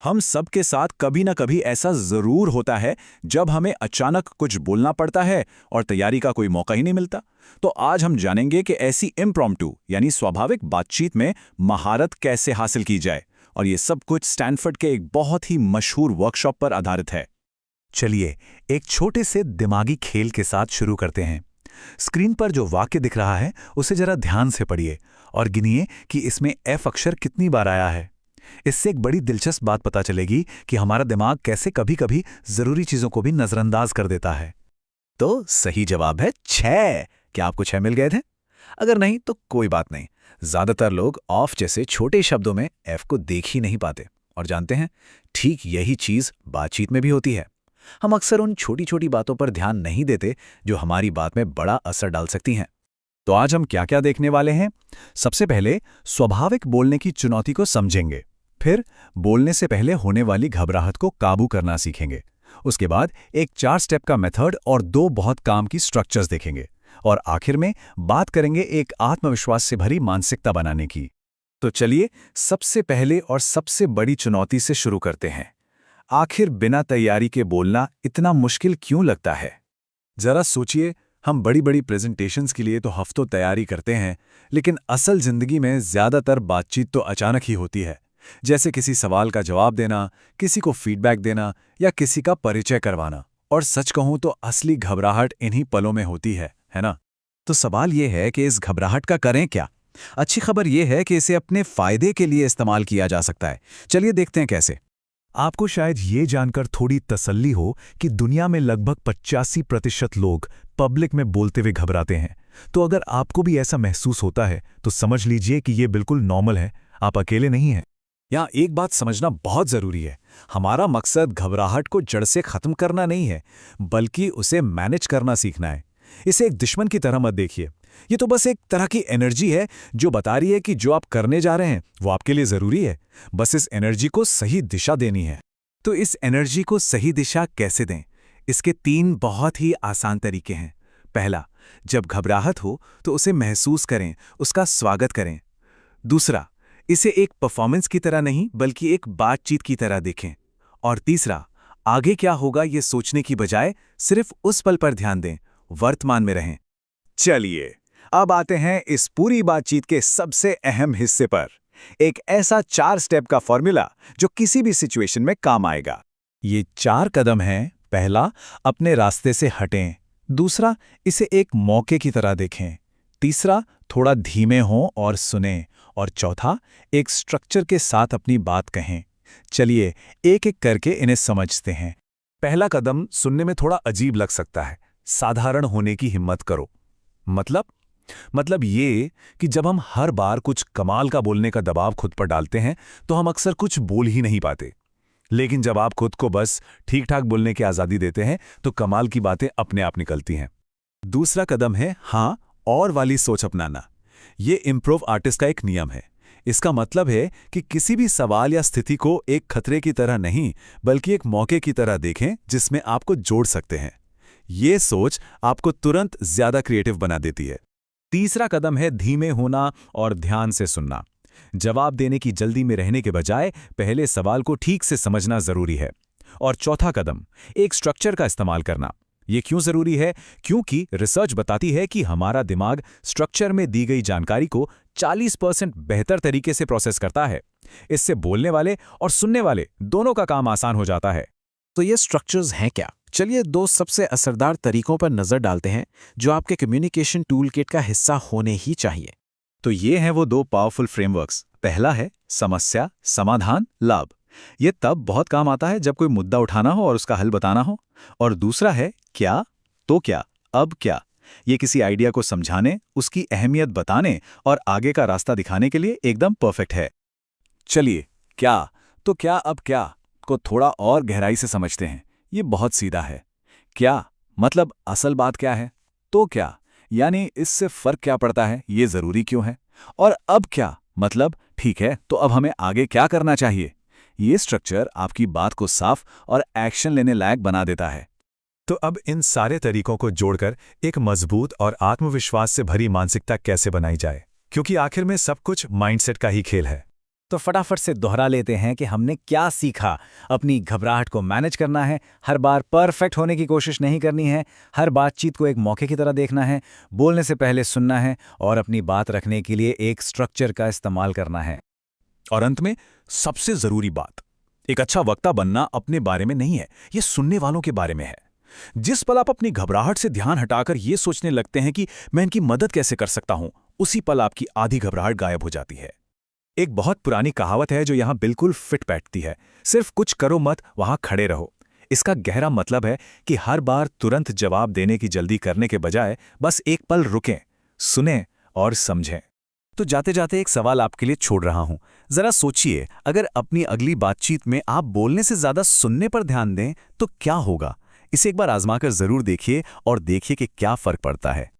हम सबके साथ कभी ना कभी ऐसा जरूर होता है जब हमें अचानक कुछ बोलना पड़ता है और तैयारी का कोई मौका ही नहीं मिलता। तो आज हम जानेंगे कि ऐसी इम्प्रॉम्प्टू यानी स्वाभाविक बातचीत में महारत कैसे हासिल की जाए, और ये सब कुछ स्टैनफोर्ड के एक बहुत ही मशहूर वर्कशॉप पर आधारित है। चलिए एक छोटे से दिमागी खेल के साथ शुरू करते हैं। स्क्रीन पर जो वाक्य दिख रहा है उसे जरा ध्यान से पढ़िए और गिनिए कि इसमें एफ अक्षर कितनी बार आया है। इससे एक बड़ी दिलचस्प बात पता चलेगी कि हमारा दिमाग कैसे कभी-कभी जरूरी चीजों को भी नजरअंदाज कर देता है। तो सही जवाब है 6। क्या आपको 6 मिल गए थे? अगर नहीं तो कोई बात नहीं। ज्यादातर लोग ऑफ जैसे छोटे शब्दों में एफ को देख ही नहीं पाते। और जानते हैं, ठीक यही चीज बातचीत में भी होती है। हम अक्सर उन छोटी छोटी बातों पर ध्यान नहीं देते जो हमारी बात में बड़ा असर डाल सकती हैं। तो आज हम क्या क्या देखने वाले हैं? सबसे पहले स्वाभाविक बोलने की चुनौती को समझेंगे। फिर बोलने से पहले होने वाली घबराहट को काबू करना सीखेंगे। उसके बाद एक 4 स्टेप का मेथड और 2 बहुत काम की स्ट्रक्चर्स देखेंगे। और आखिर में बात करेंगे एक आत्मविश्वास से भरी मानसिकता बनाने की। तो चलिए सबसे पहले और सबसे बड़ी चुनौती से शुरू करते हैं। आखिर बिना तैयारी के बोलना इतना मुश्किल क्यों लगता है? जरा सोचिए, हम बड़ी बड़ी प्रेजेंटेशंस के लिए तो हफ्तों तैयारी करते हैं, लेकिन असल जिंदगी में ज्यादातर बातचीत तो अचानक ही होती है। जैसे किसी सवाल का जवाब देना, किसी को फीडबैक देना या किसी का परिचय करवाना। और सच कहूं तो असली घबराहट इन्हीं पलों में होती है ना? तो सवाल यह है कि इस घबराहट का करें क्या? अच्छी खबर यह है कि इसे अपने फायदे के लिए इस्तेमाल किया जा सकता है। चलिए देखते हैं कैसे। आपको शायद ये जानकर थोड़ी तसल्ली हो कि दुनिया में लगभग 85% लोग पब्लिक में बोलते हुए घबराते हैं। तो अगर आपको भी ऐसा महसूस होता है तो समझ लीजिए कि ये बिल्कुल नॉर्मल है, आप अकेले नहीं हैं। यहाँ एक बात समझना बहुत जरूरी है। हमारा मकसद घबराहट को जड़ से खत्म करना नहीं है, बल्कि उसे मैनेज करना सीखना है। इसे एक दुश्मन की तरह मत देखिए। ये तो बस एक तरह की एनर्जी है जो बता रही है कि जो आप करने जा रहे हैं वो आपके लिए जरूरी है। बस इस एनर्जी को सही दिशा देनी है। तो इस एनर्जी को सही दिशा कैसे दें? इसके 3 बहुत ही आसान तरीके हैं। पहला, जब घबराहट हो तो उसे महसूस करें, उसका स्वागत करें। दूसरा, इसे एक परफॉर्मेंस की तरह नहीं बल्कि एक बातचीत की तरह देखें। और तीसरा, आगे क्या होगा ये सोचने की बजाय सिर्फ उस पल पर ध्यान दें, वर्तमान में रहें। चलिए अब आते हैं इस पूरी बातचीत के सबसे अहम हिस्से पर, एक ऐसा 4 स्टेप का फॉर्मूला जो किसी भी सिचुएशन में काम आएगा। ये 4 कदम हैं। पहला, अपने रास्ते से हटें। दूसरा, इसे एक मौके की तरह देखें। तीसरा, थोड़ा धीमे हों और सुनें। और चौथा, एक स्ट्रक्चर के साथ अपनी बात कहें। चलिए एक एक करके इन्हें समझते हैं। पहला कदम सुनने में थोड़ा अजीब लग सकता है। साधारण होने की हिम्मत करो। मतलब ये कि जब हम हर बार कुछ कमाल का बोलने का दबाव खुद पर डालते हैं तो हम अक्सर कुछ बोल ही नहीं पाते। लेकिन जब आप खुद को बस ठीक ठाक बोलने की आज़ादी देते हैं तो कमाल की बातें अपने आप निकलती हैं। दूसरा कदम है हाँ और वाली सोच अपनाना। ये इम्प्रोव आर्टिस्ट का एक नियम है। इसका मतलब है कि किसी भी सवाल या स्थिति को एक खतरे की तरह नहीं बल्कि एक मौके की तरह देखें जिसमें आपको जोड़ सकते हैं। ये सोच आपको तुरंत ज्यादा क्रिएटिव बना देती है। तीसरा कदम है धीमे होना और ध्यान से सुनना। जवाब देने की जल्दी में रहने के बजाय पहले सवाल को ठीक से समझना जरूरी है। और चौथा कदम, एक स्ट्रक्चर का इस्तेमाल करना। ये क्यों जरूरी है? क्योंकि रिसर्च बताती है कि हमारा दिमाग स्ट्रक्चर में दी गई जानकारी को 40% बेहतर तरीके से प्रोसेस करता है। इससे बोलने वाले और सुनने वाले दोनों का काम आसान हो जाता है। तो ये स्ट्रक्चर्स हैं क्या? चलिए 2 सबसे असरदार तरीकों पर नजर डालते हैं जो आपके कम्युनिकेशन टूल किट का हिस्सा होने ही चाहिए। तो ये हैं वो 2 पावरफुल फ्रेमवर्क्स। पहला है समस्या समाधान लाभ। ये तब बहुत काम आता है जब कोई मुद्दा उठाना हो और उसका हल बताना हो। और दूसरा है क्या तो क्या अब क्या। ये किसी आइडिया को समझाने, उसकी अहमियत बताने और आगे का रास्ता दिखाने के लिए एकदम परफेक्ट है। चलिए क्या तो क्या अब क्या को थोड़ा और गहराई से समझते हैं। ये बहुत सीधा है। क्या मतलब असल बात क्या है, तो क्या यानी इससे फर्क क्या पड़ता है, ये जरूरी क्यों है, और अब क्या मतलब ठीक है तो अब हमें आगे क्या करना चाहिए। ये स्ट्रक्चर आपकी बात को साफ और एक्शन लेने लायक बना देता है। तो अब इन सारे तरीकों को जोड़कर एक मजबूत और आत्मविश्वास से भरी मानसिकता कैसे बनाई जाए, क्योंकि आखिर में सब कुछ माइंडसेट का ही खेल है। तो फटाफट से दोहरा लेते हैं कि हमने क्या सीखा। अपनी घबराहट को मैनेज करना है, हर बार परफेक्ट होने की कोशिश नहीं करनी है, हर बातचीत को एक मौके की तरह देखना है, बोलने से पहले सुनना है और अपनी बात रखने के लिए एक स्ट्रक्चर का इस्तेमाल करना है। और अंत में सबसे जरूरी बात, एक अच्छा वक्ता बनना अपने बारे में नहीं है, ये सुनने वालों के बारे में है। जिस पल आप अपनी घबराहट से ध्यान हटाकर ये सोचने लगते हैं कि मैं इनकी मदद कैसे कर सकता हूं, उसी पल आपकी आधी घबराहट गायब हो जाती है। एक बहुत पुरानी कहावत है जो यहां बिल्कुल फिट बैठती है, सिर्फ कुछ करो मत, वहां खड़े रहो। इसका गहरा मतलब है कि हर बार तुरंत जवाब देने की जल्दी करने के बजाय बस एक पल रुकें, सुनें और समझें। तो जाते जाते एक सवाल आपके लिए छोड़ रहा हूं। जरा सोचिए, अगर अपनी अगली बातचीत में आप बोलने से ज्यादा सुनने पर ध्यान दें तो क्या होगा? इसे एक बार आजमाकर जरूर देखिए और देखिए कि क्या फर्क पड़ता है।